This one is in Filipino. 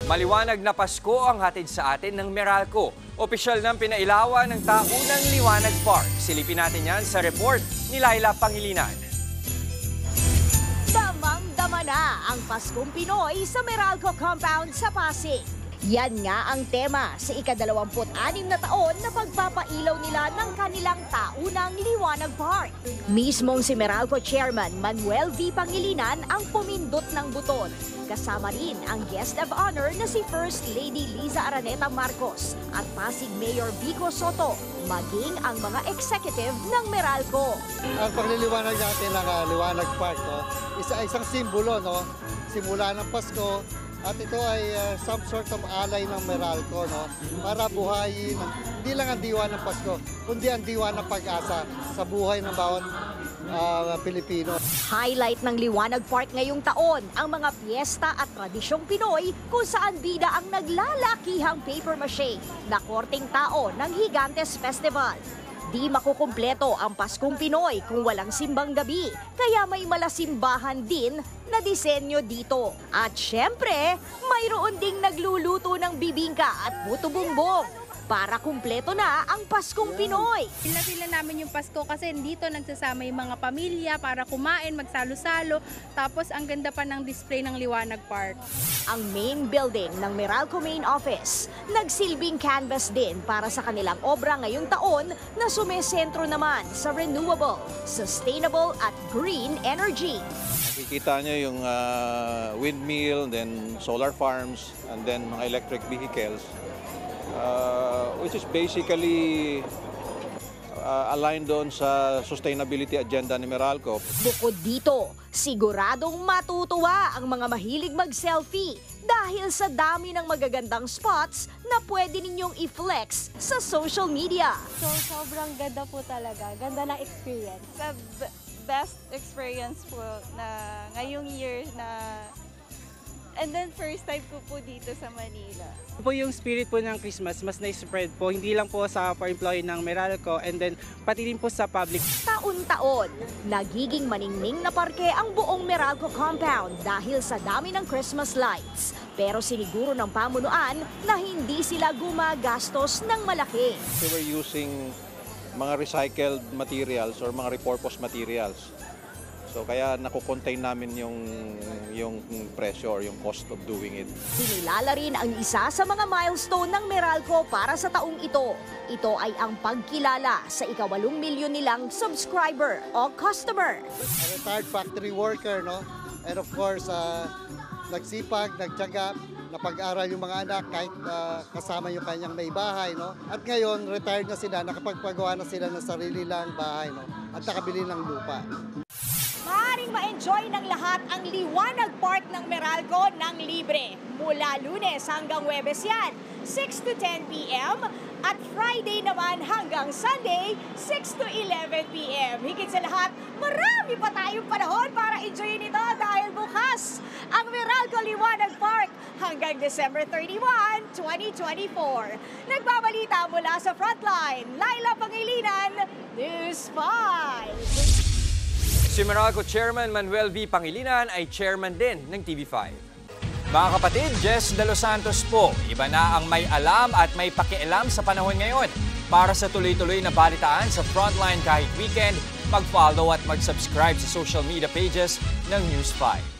Maliwanag na Pasko ang hatid sa atin ng Meralco. Opisyal ng pinailawan ng taunang Liwanag Park. Silipin natin yan sa report ni Laila Pangilinan. Damang-dama na ang Paskong Pinoy sa Meralco Compound sa Pasig. Yan nga ang tema sa ika-26 na taon na pagpapailaw nila ng kanilang taunang Liwanag Park. Mismong si Meralco Chairman Manuel V. Pangilinan ang pumindot ng buton. Kasama rin ang guest of honor na si First Lady Liza Araneta Marcos at Pasig Mayor Vico Soto, maging ang mga executive ng Meralco. Ang pagliliwanag natin ng Liwanag Park, isang simbolo, simula ng Pasko. At ito ay some sort of alay ng Meralco, para buhayin hindi lang ang diwa ng Pasko, kundi ang diwa ng pag-asa sa buhay ng bawat Pilipino. Highlight ng Liwanag Park ngayong taon ang mga piyesta at tradisyong Pinoy kung saan bida ang naglalakihang paper mache na korteng tao ng Gigantes Festival. Di makukumpleto ang Paskong Pinoy kung walang simbang gabi, kaya may malasimbahan din na disenyo dito. At syempre, mayroon ding nagluluto ng bibingka at puto bumbong para kumpleto na ang Paskong Pinoy. Pila namin yung Pasko kasi dito nagsasama yung mga pamilya para kumain, magsalo-salo. Tapos ang ganda pa ng display ng Liwanag Park. Ang main building ng Meralco Main Office, nagsilbing canvas din para sa kanilang obra ngayong taon na sumesentro naman sa renewable, sustainable at green energy. Nakikita nyo yung windmill, then solar farms, and then mga electric vehicles. Which is basically aligned doon sa sustainability agenda ni Meralco. Bukod dito, siguradong matutuwa ang mga mahilig mag-selfie dahil sa dami ng magagandang spots na pwede ninyong i-flex sa social media. So, sobrang ganda po talaga. Ganda ng experience. The best experience po na ngayong year na. And then first time ko po dito sa Manila. Po yung spirit po ng Christmas, mas na-spread po, hindi lang po sa pa-employee ng Meralco and then pati din po sa public. Taon-taon, nagiging maningning na parke ang buong Meralco compound dahil sa dami ng Christmas lights. Pero siniguro ng pamunuan na hindi sila gumagastos ng malaki. So we're using mga recycled materials or mga repurposed materials. So kaya nakukontain namin yung presyo or yung cost of doing it. Sinilala rin ang isa sa mga milestone ng Meralco para sa taong ito. Ito ay ang pagkilala sa ika-8 milyon nilang subscriber o customer. A retired factory worker, and of course, nagsipag, nagtiyaga, napag-aral yung mga anak kahit kasama yung kanyang may bahay. At ngayon, retired na sila, nakapagpagawa na sila ng sarili lang bahay, at nakabili ng lupa. Maaaring ma-enjoy ng lahat ang Liwanag Park ng Meralco ng libre. Mula Lunes hanggang Huwebes yan, 6 to 10 p.m. at Friday naman hanggang Sunday, 6 to 11 p.m. Higit sa lahat, marami pa tayong panahon para enjoyin ito dahil bukas ang Meralco Liwanag Park hanggang December 31, 2024. Nagbabalita mula sa Frontline, Laila Pangilinan, News 5. Si Meralco Chairman Manuel V. Pangilinan ay chairman din ng TV5. Mga kapatid, Jess De Los Santos po. Iba na ang may alam at may pakialam sa panahon ngayon. Para sa tuloy-tuloy na balitaan sa Frontline kahit weekend, mag-follow at mag-subscribe sa social media pages ng News 5.